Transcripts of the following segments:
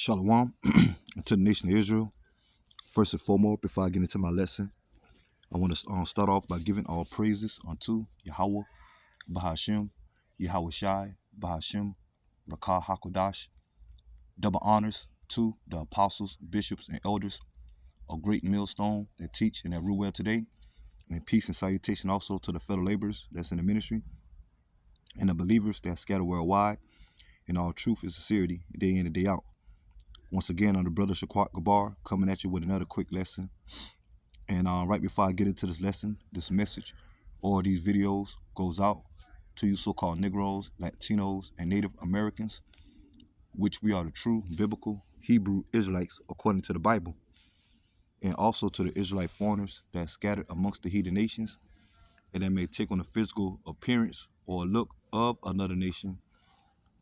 Shalom to the nation of Israel. First and foremost, before I get into my lesson, I want to start off by giving all praises unto Yahweh, Bahashem, Yahweh Shai, Bahashem, Rakah HaKodash. Double honors to the apostles, bishops, and elders, a great millstone that teach and that rule well today. And peace and salutation also to the fellow laborers that's in the ministry and the believers that scatter worldwide in all truth and sincerity, day in and day out. Once again, I'm the brother Shaquat Gabar coming at you with another quick lesson. And right before I get into this lesson, this message or these videos goes out to you so-called Negroes, Latinos, and Native Americans, which we are the true biblical Hebrew Israelites according to the Bible. And also to the Israelite foreigners that are scattered amongst the heathen nations and that may take on the physical appearance or look of another nation.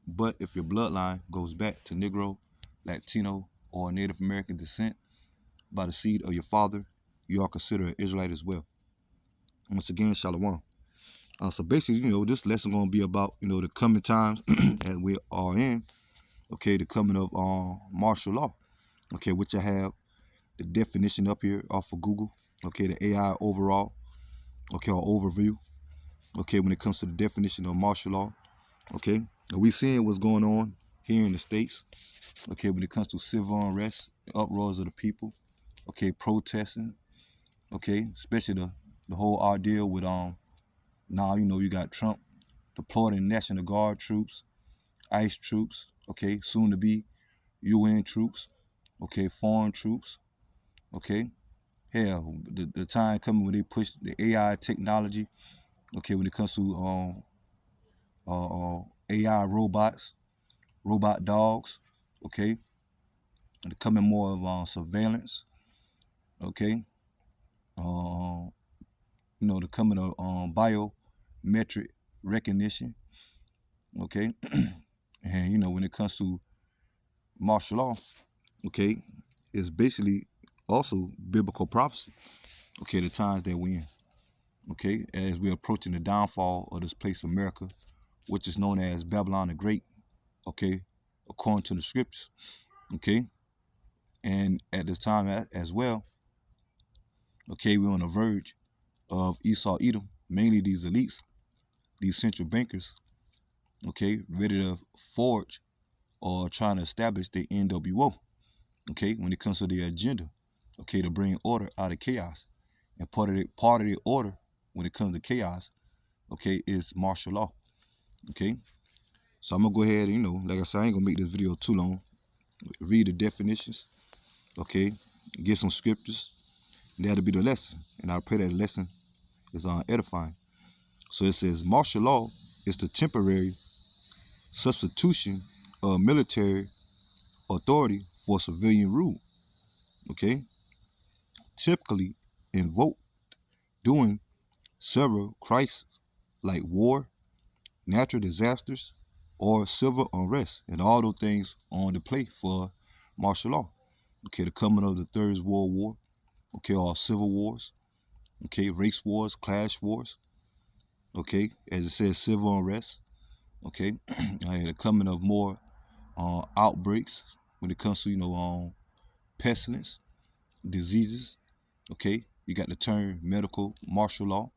But if your bloodline goes back to Negro, Latino, or Native American descent by the seed of your father, you are considered an Israelite as well. Once again, Shalom. So basically, this lesson going to be about, the coming times that we are in, okay, the coming of martial law, okay, which I have the definition up here off of Google, okay, the AI overall, okay, or overview, okay, when it comes to the definition of martial law, okay, and we seeing what's going on here in the States, okay, when it comes to civil unrest, the uproars of the people, okay, protesting, okay, especially the whole ordeal with now you got Trump deploying National Guard troops, ICE troops, okay, soon to be UN troops, okay, foreign troops, okay. Hell, the time coming when they push the AI technology, okay, when it comes to AI robots, robot dogs, okay, and coming more of surveillance, okay, the coming of biometric recognition, okay, and when it comes to martial law, okay, it's basically also biblical prophecy, okay, the times that we're in, okay, as we're approaching the downfall of this place, America, which is known as Babylon the Great, okay, according to the scriptures, okay, and at this time as well, okay, we're on the verge of Esau Edom, mainly these elites, these central bankers, okay, ready to forge or trying to establish the NWO, okay, when it comes to their agenda, okay, to bring order out of chaos. And part of the order when it comes to chaos, okay, is martial law, okay. So I'm gonna go ahead and, like I said, I ain't gonna make this video too long. Read the definitions, okay, get some scriptures, and that'll be the lesson. And I pray that the lesson is edifying. So it says, martial law is the temporary substitution of military authority for civilian rule, okay, typically invoked during several crises like war, natural disasters, or civil unrest, and all those things on the plate for martial law. Okay, the coming of the Third World War, okay, all civil wars, okay, race wars, class wars, okay, as it says, civil unrest, okay, the coming of more outbreaks when it comes to, pestilence, diseases, okay, you got the term medical martial law,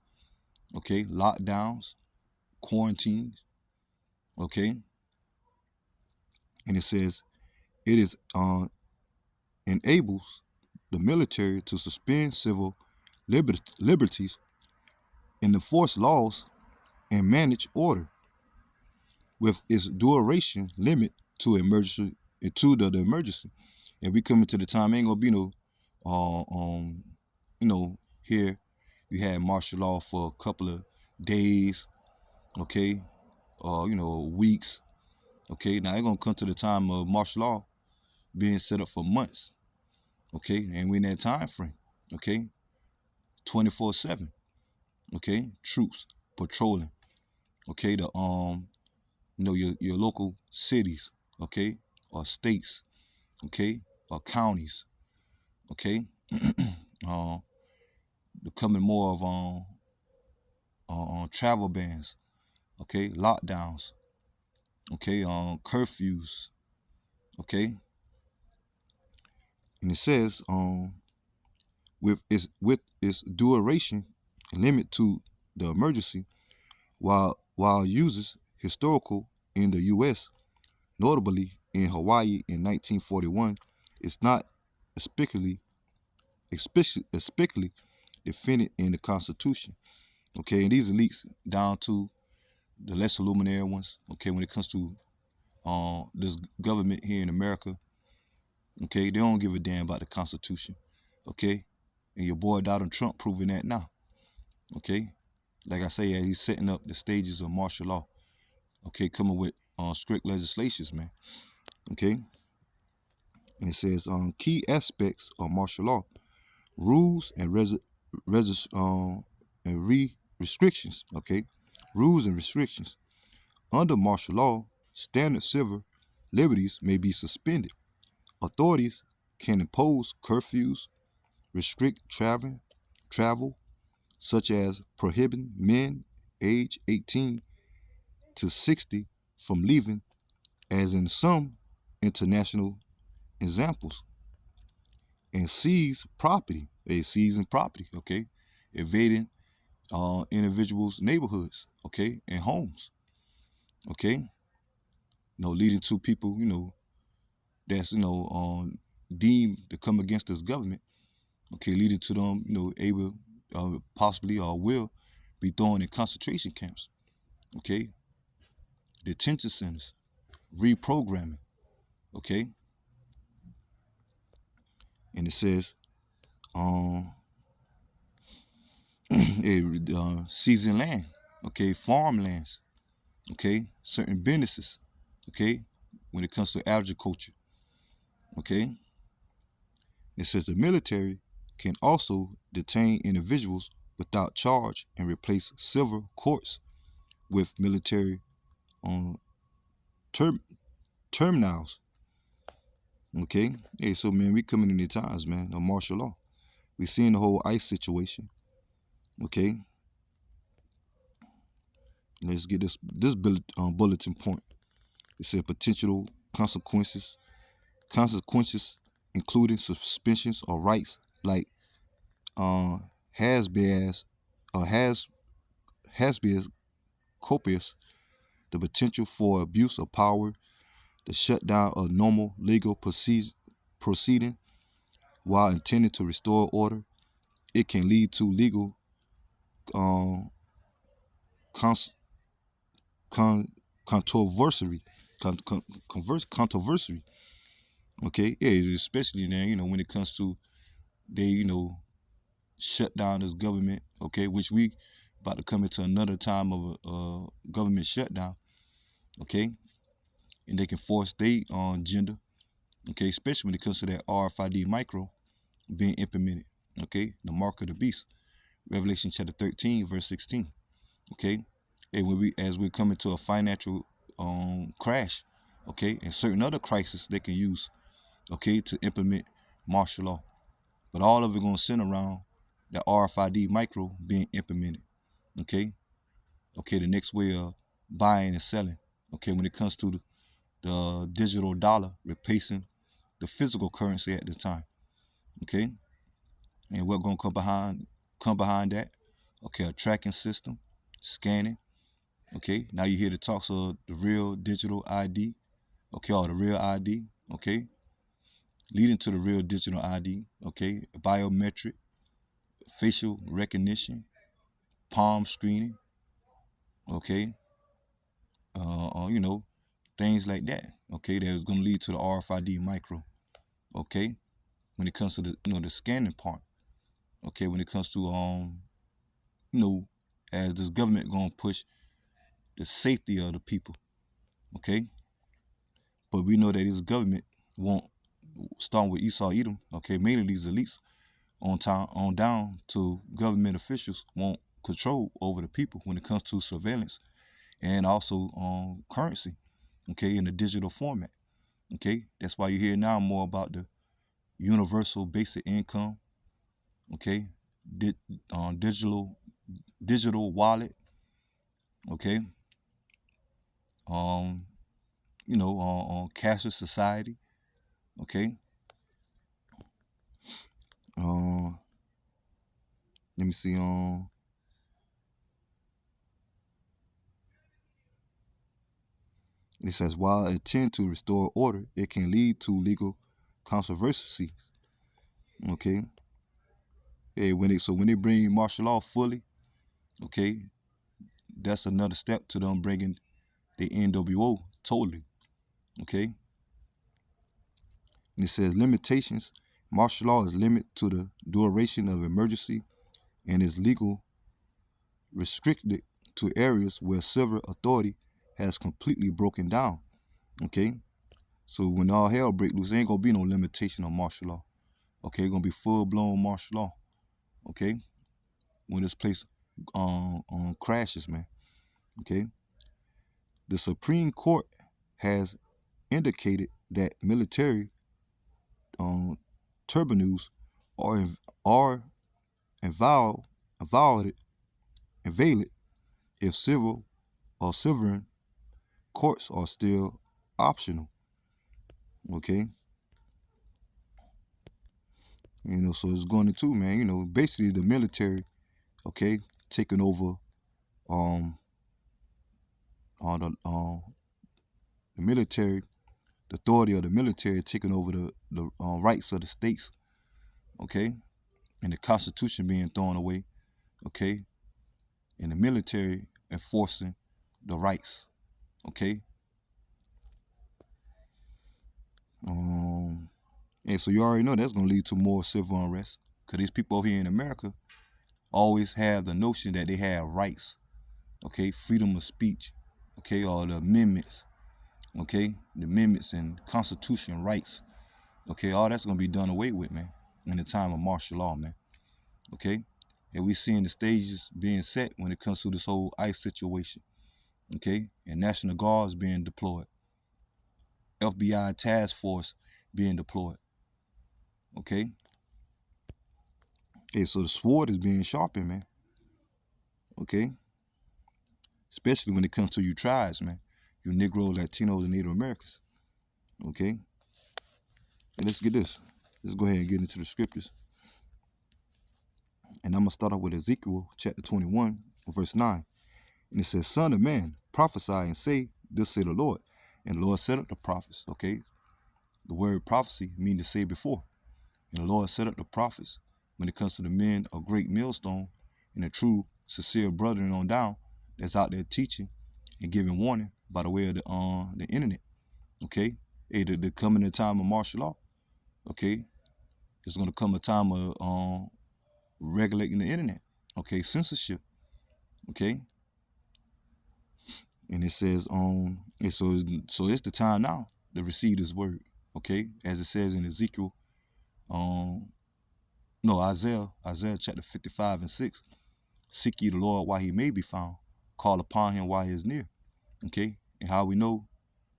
okay, lockdowns, quarantines, okay, and it says it is enables the military to suspend civil liberties and enforce laws and manage order with its duration limit to emergency the emergency. And we coming to the time ain't gonna be no here you had martial law for a couple of days, okay, weeks, okay. Now it's gonna come to the time of martial law being set up for months, okay, and we in that time frame, okay, 24/7, okay, troops patrolling, okay, the your local cities, okay, or states, okay, or counties, okay, becoming more of travel bans, okay, lockdowns, okay, curfews, okay, And it says, with its duration limit to the emergency, while uses historical in the U.S., notably in Hawaii in 1941, is not explicitly explicitly defended in the Constitution. Okay, and these elites down to the lesser luminary ones. Okay, when it comes to this government here in America, okay, they don't give a damn about the Constitution. Okay, and your boy Donald Trump proving that now. Okay, like I say, yeah, he's setting up the stages of martial law. Okay, coming with strict legislations, man. Okay, and it says key aspects of martial law: rules and restrictions. Okay, rules and restrictions. Under martial law, standard civil liberties may be suspended. Authorities can impose curfews, restrict travel, such as prohibiting men age 18 to 60 from leaving, as in some international examples, and seize property. They seizing property, okay, invading individuals' neighborhoods, okay, and homes, okay, leading to people, that's deemed to come against this government, okay, leading to them, able, possibly or will be thrown in concentration camps, okay, detention centers, reprogramming, okay, and it says, um, seizing land, okay, farmlands, okay, certain businesses, okay, when it comes to agriculture, okay, it says the military can also detain individuals without charge and replace civil courts with military um, term terminals. Okay, hey, so man, we coming in the times, man, of martial law. We seeing the whole ICE situation. Okay, let's get this bulletin point. It said potential consequences including suspensions of rights like uh, has been as has been copious, the potential for abuse of power, the shutdown of normal legal proceeding while intending to restore order. It can lead to legal um, cons- con- controversy, controversy. Okay, yeah, especially now, when it comes to they, shut down this government. Okay, which we about to come into another time of a government shutdown. Okay, and they can force they on gender. Okay, especially when it comes to that RFID micro being implemented. Okay, the mark of the beast. Revelation chapter 13, verse 16. Okay, and when we as we come into a financial crash, okay, and certain other crises they can use, okay, to implement martial law. But all of it gonna center around the RFID micro being implemented. Okay, okay, the next way of buying and selling. Okay, when it comes to the digital dollar replacing the physical currency at the time. Okay, and what gonna come behind that? Okay, a tracking system, scanning. Okay, now you hear the talks of the real digital ID. Okay, or the real ID. Okay, leading to the real digital ID. Okay, biometric, facial recognition, palm screening. Okay, things like that. Okay, that is gonna lead to the RFID micro. Okay, when it comes to the scanning part. Okay, when it comes to you know, as this government gonna push the safety of the people. Okay, but we know that this government won't, starting with Esau Edom. Okay, mainly these elites on time on down to government officials want control over the people when it comes to surveillance and also currency. Okay, in the digital format. Okay, that's why you hear now more about the universal basic income. Okay, Di- digital wallet. Okay, um, on cashless society. Okay, let me see. It says while it tend to restore order, it can lead to legal controversies. Okay. Yeah, when they bring martial law fully, okay, that's another step to them bringing the NWO totally. Okay. And it says limitations. Martial law is limited to the duration of emergency and is legal restricted to areas where civil authority has completely broken down. Okay. So when all hell break loose, there ain't gonna be no limitation on martial law. Okay, it's gonna be full blown martial law. Okay, when this place crashes, man. Okay, the Supreme Court has indicated that military tribunals are are invalid if civil or sovereign courts are still optional. Okay, so it's going into, man. Basically the military, okay, taking over on the military, the authority of the military taking over the rights of the states, okay, and the Constitution being thrown away, okay, and the military enforcing the rights, okay. And so you already know that's gonna lead to more civil unrest, cause these people over here in America always have the notion that they have rights, okay, freedom of speech, okay, or the amendments, okay, the amendments and Constitution rights, okay, all that's gonna be done away with, man, in the time of martial law, man. Okay, and we seeing the stages being set when it comes to this whole ICE situation. Okay, and National Guards being deployed, FBI task force being deployed. Okay, so the sword is being sharpened, man. Okay, especially when it comes to you tribes, man, you Negro, Latinos, and Native Americans. Okay, and let's get this. Let's go ahead and get into the scriptures. And I'm gonna start off with Ezekiel chapter 21, verse 9. And it says, Son of man, prophesy and say, Thus say the Lord. And the Lord set up the prophets, okay? The word prophecy means to say before. And the Lord set up the prophets when it comes to the men of great millstone and the true, sincere brethren on down that's out there teaching and giving warning by the way of the internet, okay? Hey, the coming a time of martial law, okay? It's going to come a time of regulating the internet, okay? Censorship, okay? And it says, and so it's the time now to receive this word, okay? As it says in Ezekiel, Isaiah chapter 55 and 6. Seek ye the Lord while he may be found. Call upon him while he is near, okay? And how we know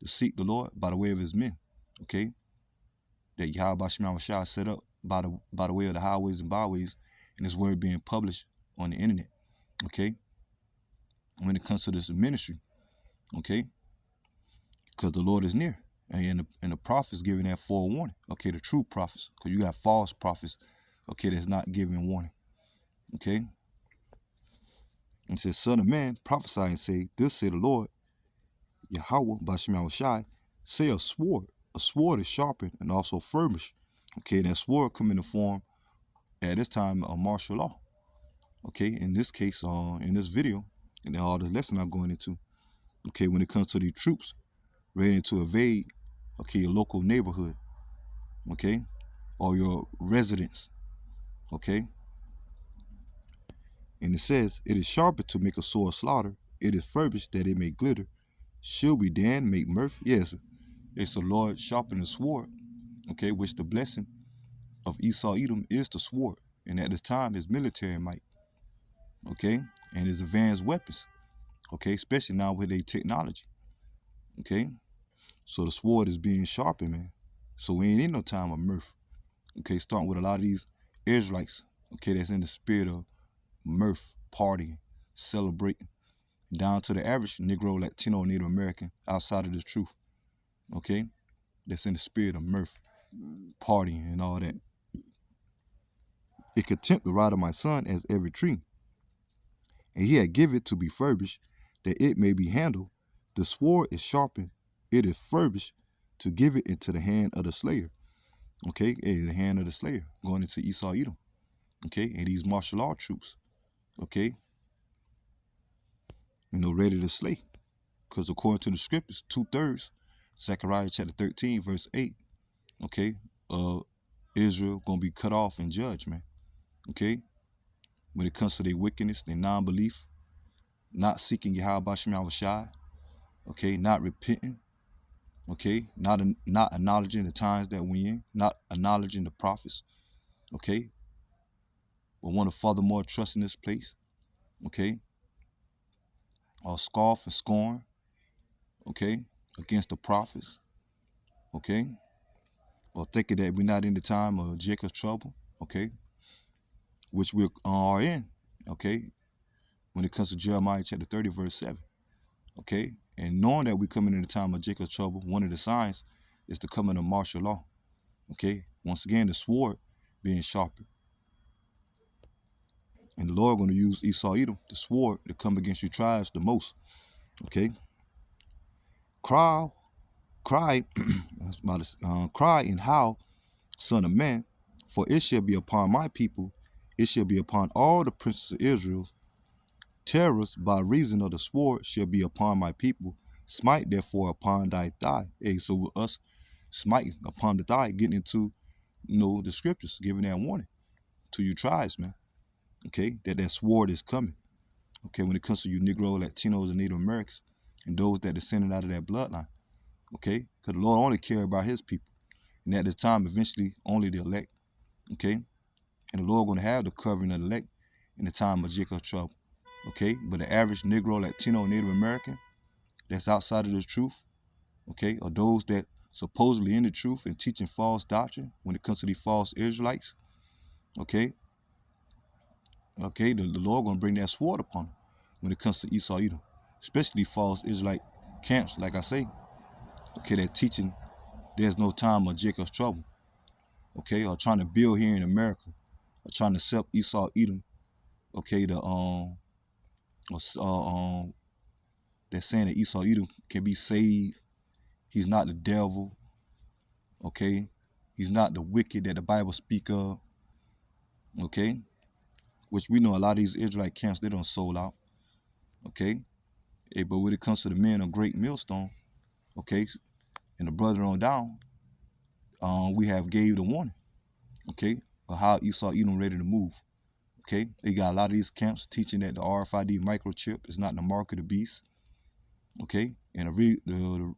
to seek the Lord by the way of his men, okay? That Yahweh Shah set up by the way of the highways and byways, and his word being published on the internet, okay? When it comes to this ministry, okay? Because the Lord is near. And the prophets giving that forewarning, okay? The true prophets, because you got false prophets, okay, that's not giving warning, okay? And it says, Son of man, prophesy and say, This say the Lord, Yahweh Bashim Shai, say a sword. A sword is sharpened and also furnished. Okay, and that sword come in the form at this time of martial law. Okay, in this case, in this video, and all the lesson I'm going into, okay, when it comes to the troops ready to invade, okay, your local neighborhood, okay, or your residence, okay. And it says, It is sharper to make a sword slaughter, it is furbished that it may glitter. Should we then make mirth? Yes, it's the Lord sharpen the sword, okay, which the blessing of Esau Edom is the sword, and at this time his military might, okay, and his advanced weapons, okay, especially now with their technology, okay. So the sword is being sharpened, man. So we ain't in no time of mirth, okay. Starting with a lot of these Israelites, okay, that's in the spirit of mirth, partying, celebrating, down to the average Negro, Latino, Native American outside of the truth, okay, that's in the spirit of mirth, partying, and all that. It could tempt the rod of my son as every tree. And he had given it to be furbished, that it may be handled. The sword is sharpened, it is furbished, to give it into the hand of the slayer. Okay, the hand of the slayer, going into Esau Edom. Okay, and these martial law troops. Okay, ready to slay. Because according to the scriptures, 2/3, Zechariah chapter 13, verse 8, okay, Israel gonna be cut off and judged, man. Okay, when it comes to their wickedness, their non-belief, not seeking Yahweh Bashem Yahushai, okay, not repenting, okay, not acknowledging the times that we're in, not acknowledging the prophets, okay, but want to furthermore trust in this place, okay, or scoff and scorn, okay, against the prophets, okay, or thinking that we're not in the time of Jacob's trouble, okay, which we are in, okay, when it comes to Jeremiah chapter 30, verse 7, okay, and knowing that we're coming in the time of Jacob's trouble, one of the signs is the coming of martial law, okay, once again, the sword being sharpened. And the Lord going to use Esau Edom, the sword, to come against you tribes the most. Okay? Cry, cry, cry and howl, son of man, for it shall be upon my people, it shall be upon all the princes of Israel. Terrors by reason of the sword shall be upon my people. Smite therefore upon thy thigh. Hey, so with us smiting upon the thigh, getting into, the scriptures, giving that warning to you tribes, man. Okay, that sword is coming. Okay, when it comes to you Negro, Latinos, and Native Americans, and those that descended out of that bloodline. Okay, because the Lord only cares about his people. And at the time, eventually, only the elect. Okay, and the Lord going to have the covering of the elect in the time of Jacob's trouble. Okay, but the average Negro, Latino, Native American that's outside of the truth, okay, or those that supposedly in the truth and teaching false doctrine when it comes to these false Israelites, okay, the Lord going to bring that sword upon them when it comes to Esau Edom, especially false Israelite camps, like I say, okay, that teaching there's no time of Jacob's trouble, okay, or trying to build here in America, or trying to accept Esau Edom, okay, they're saying that Esau Edom can be saved. He's not the devil, okay, he's not the wicked that the Bible speak of, okay, which we know a lot of these Israelite camps, they don't sold out, okay, but when it comes to the men of great millstone, okay, and the brother on down, we have gave the warning, okay, of how Esau Edom ready to move, okay. They got a lot of these camps teaching that the RFID microchip is not the mark of the beast, okay, and the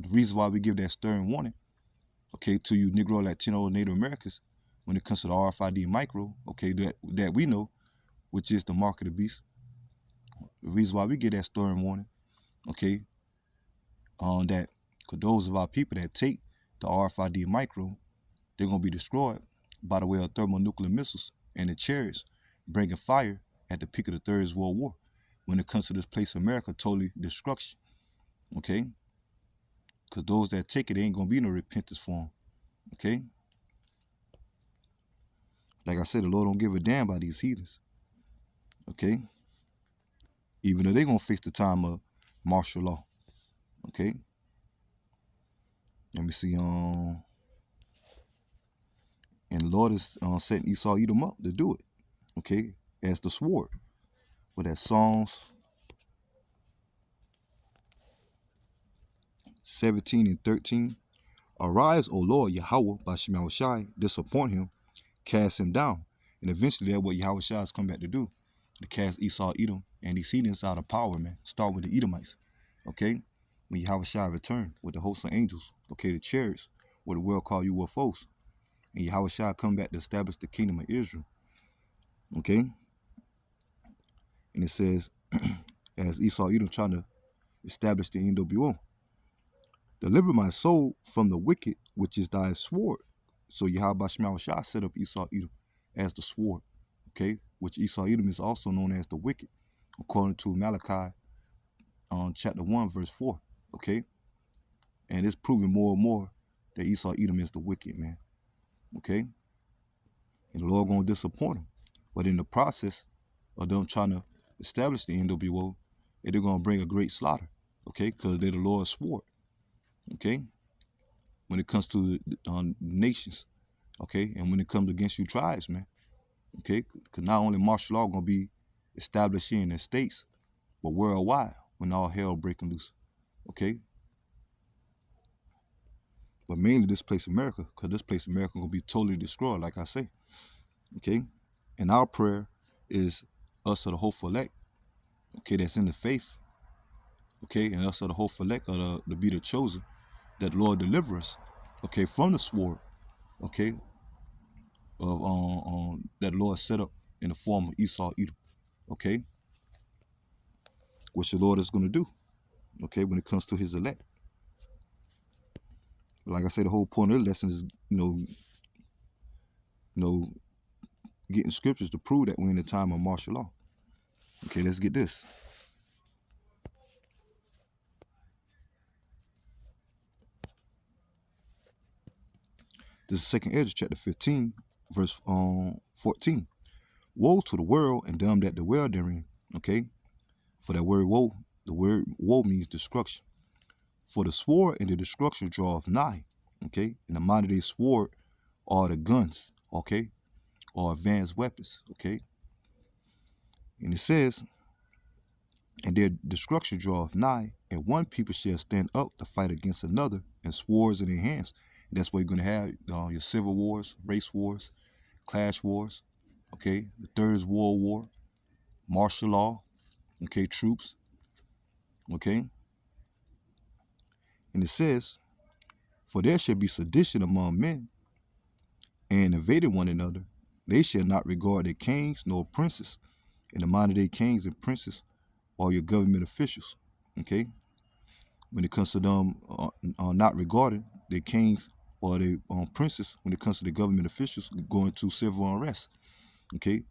reason why we give that stern warning, okay, to you Negro, Latino, Native Americans, when it comes to the RFID micro, okay, that we know, which is the mark of the beast. The reason why we get that stern warning, okay, that for those of our people that take the RFID micro, they're going to be destroyed by the way of thermonuclear missiles and the chariots bringing fire at the peak of the Third World War. When it comes to this place of America, totally destruction, okay? Because those that take it, ain't going to be no repentance for them, okay? Like I said, the Lord don't give a damn about these heathens, okay? Even though they're going to face the time of martial law, okay? Let me see, and the Lord is setting Esau Edom up to do it, okay, as the sword. With that Psalms 17 and 13. Arise, O Lord, Yahweh, by Shema Shai, disappoint him, cast him down. And eventually that's what Yahweh Shai has come back to do, to cast Esau Edom and these heathens out of power, man. Start with the Edomites, okay? When Yahweh Shai return with the hosts of angels, okay, the chariots, what the world call UFOs. And Yahweh Shai come back to establish the kingdom of Israel, okay? And it says, as Esau Edom trying to establish the NWO, deliver my soul from the wicked, which is thy sword. So Yahweh Shema Shai set up Esau Edom as the sword, okay? Which Esau Edom is also known as the wicked, according to Malachi chapter 1, verse 4, okay? And it's proving more and more that Esau Edom is the wicked, man, okay? And the Lord gonna disappoint them. But in the process of them trying to establish the NWO, they're gonna bring a great slaughter, okay? Because they're the Lord's sword, okay? When it comes to nations, okay? And when it comes against you tribes, man, okay? Because not only martial law gonna be established here in the States, but worldwide when all hell breaking loose, okay? But mainly this place America, because this place America gonna be totally destroyed, like I say, okay? And our prayer is us of the hopeful elect, okay, that's in the faith, okay, and us of the hopeful elect of to be the chosen, that the Lord deliver us, okay, from the sword, okay, of that the Lord set up in the form of Esau, Edom, okay, which the Lord is gonna do, okay, when it comes to His elect. Like I say, the whole point of the lesson is, getting scriptures to prove that we're in the time of martial law. Okay, let's get this. This is 2nd Ezra chapter 15, verse 14. Woe to the world and them that dwell therein. Okay, for that word woe, the word woe means destruction. For the sword and the destruction draweth nigh. Okay, and the modern day sword are the guns. Okay, or advanced weapons. Okay, and it says, and their destruction draweth nigh, and one people shall stand up to fight against another, and swords in their hands. And that's where you're gonna have your civil wars, race wars, clash wars. Okay, the Third is World War, martial law. Okay, troops. Okay, and it says, for there shall be sedition among men, and invading one another. They shall not regard their kings nor princes. And the modern day kings and princes are your government officials. Okay, when it comes to them not regarding their kings or their princes, when it comes to the government officials going to civil unrest. Okay,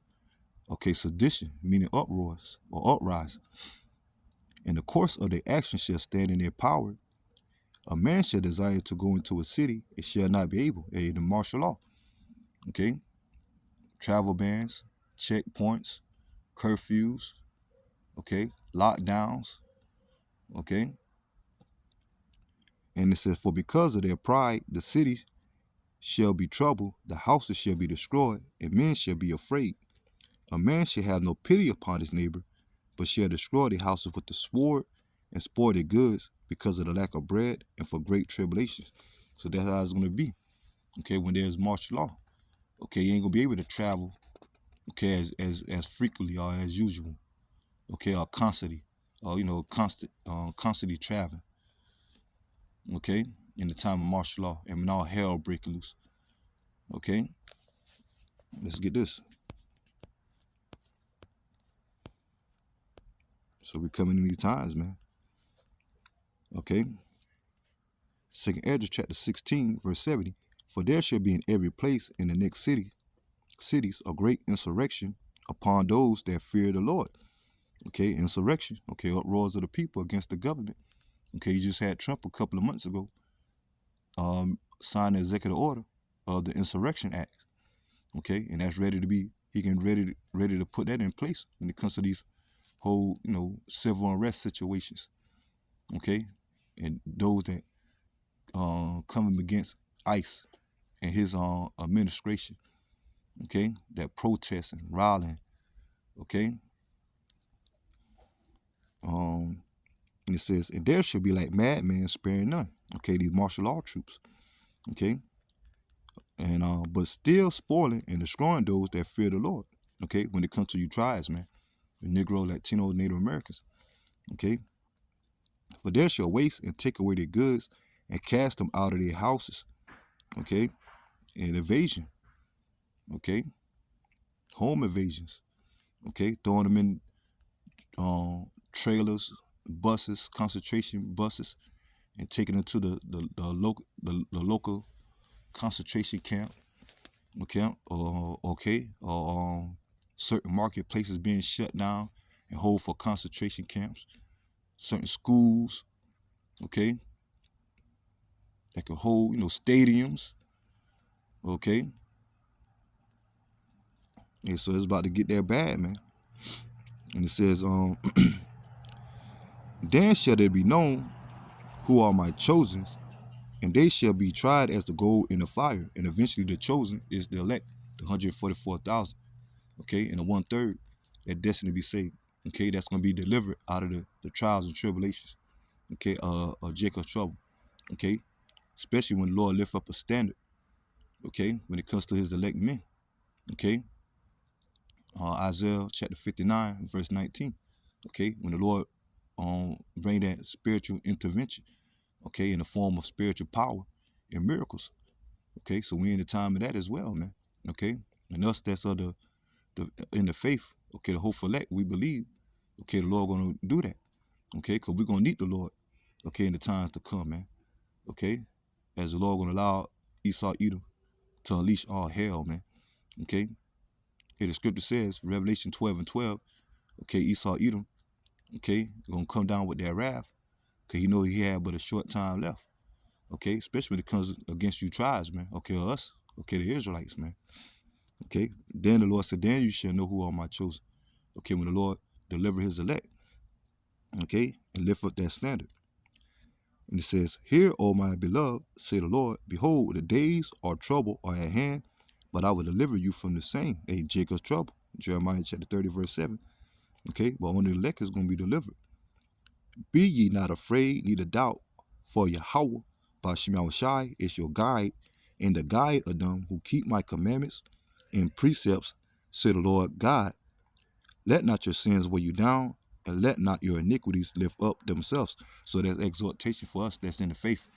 sedition meaning uproars or uprise. In the course of their action shall stand in their power. A man shall desire to go into a city, it shall not be able. The martial law. Okay, travel bans, checkpoints, curfews. Okay, lockdowns. Okay, and it says, for because of their pride, the cities shall be troubled, the houses shall be destroyed, and men shall be afraid. A man shall have no pity upon his neighbor, but shall destroy the houses with the sword and spoil their goods because of the lack of bread and for great tribulations. So that's how it's going to be. Okay, when there's martial law. Okay, you ain't going to be able to travel, okay, as frequently or as usual. Okay, or constantly, or, constantly traveling. Okay, in the time of martial law and when all hell breaking loose. Okay, let's get this. So we're coming in these times, man. Okay. 2nd Ezra chapter 16, verse 70. For there shall be in every place in the next cities a great insurrection upon those that fear the Lord. Okay, insurrection. Okay, uproars of the people against the government. Okay, you just had Trump a couple of months ago sign the executive order of the Insurrection Act. Okay, and that's ready to be, he can ready to put that in place when it comes to these whole, civil unrest situations. Okay, and those that coming against ICE and his administration. Okay, that protesting, rallying. Okay, and it says, and there should be like madmen sparing none. Okay, these martial law troops. Okay, and but still spoiling and destroying those that fear the Lord. Okay, when it comes to you tribes, man, the Negro, Latino, Native Americans. Okay, for there shall waste and take away their goods and cast them out of their houses. Okay, and evasion. Okay, home evasions. Okay, throwing them in trailers, buses, concentration buses, and taking them to the local concentration camp. Or certain marketplaces being shut down and hold for concentration camps. Certain schools, okay, that can hold, stadiums, Okay? And so it's about to get that bad, man. And it says, then shall it be known who are my chosens, and they shall be tried as the gold in the fire. And eventually the chosen is the elect, the 144,000. Okay? And the 1/3 that destined to be saved. Okay? That's going to be delivered out of the trials and tribulations. Okay? Of Jacob's trouble. Okay? Especially when the Lord lift up a standard. Okay? When it comes to his elect men. Okay? Isaiah chapter 59, verse 19. Okay? When the Lord bring that spiritual intervention. Okay? In the form of spiritual power and miracles. Okay? So we in the time of that as well, man. Okay? And us that's of the in the faith, okay, the hopeful elect, we believe, okay, the Lord gonna do that. Okay? Because we're gonna need the Lord, okay, in the times to come, man. Okay? As the Lord gonna allow Esau Edom to unleash all hell, man. Okay? Here the scripture says, Revelation 12:12, okay, Esau Edom, okay, gonna come down with that wrath, because he know he had but a short time left. Okay, especially when it comes against you tribes, man. Okay, or us, okay, the Israelites, man. Okay. Then the Lord said, then you shall know who are my chosen. Okay, when the Lord deliver his elect, okay, and lift up that standard. And it says, hear, O my beloved, say the Lord, behold, the days or trouble are at hand, but I will deliver you from the same. Hey, Jacob's trouble. Jeremiah chapter 30, verse 7. Okay, but only the elect is going to be delivered. Be ye not afraid, neither doubt, for Yahweh, Ba'Shem Shai, is your guide, and the guide of them who keep my commandments and precepts, say the Lord God. Let not your sins weigh you down, and let not your iniquities lift up themselves. So there's exhortation for us that's in the faith,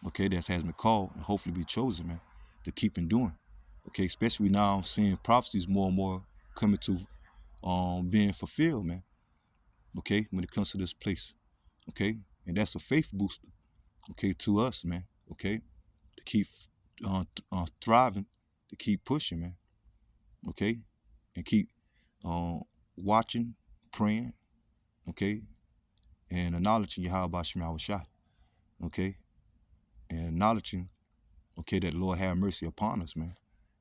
okay, that has been called and hopefully be chosen, man, to keep in doing. Okay, especially now I'm seeing prophecies more and more coming to being fulfilled, man. Okay, when it comes to this place. Okay, and that's a faith booster, okay, to us, man. Okay, to keep thriving, to keep pushing, man. Okay, and keep watching, praying, okay, and acknowledging Yahweh Shema Shah, okay, and acknowledging, okay, that the Lord have mercy upon us, man,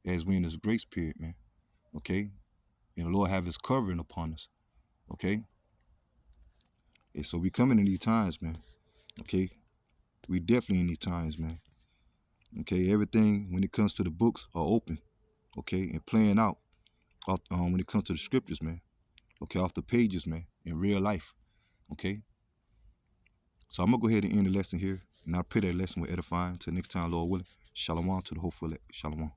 as we in this grace period, man, okay, and the Lord have his covering upon us, okay. And so we coming in these times, man, okay, we definitely in these times, man, okay, everything when it comes to the books are open, okay, and playing out off, when it comes to the scriptures, man, okay, off the pages, man, in real life, okay. So I'm going to go ahead and end the lesson here, and I pray that lesson will edify until next time, Lord willing. Shalom to the hopeful elect. Shalom.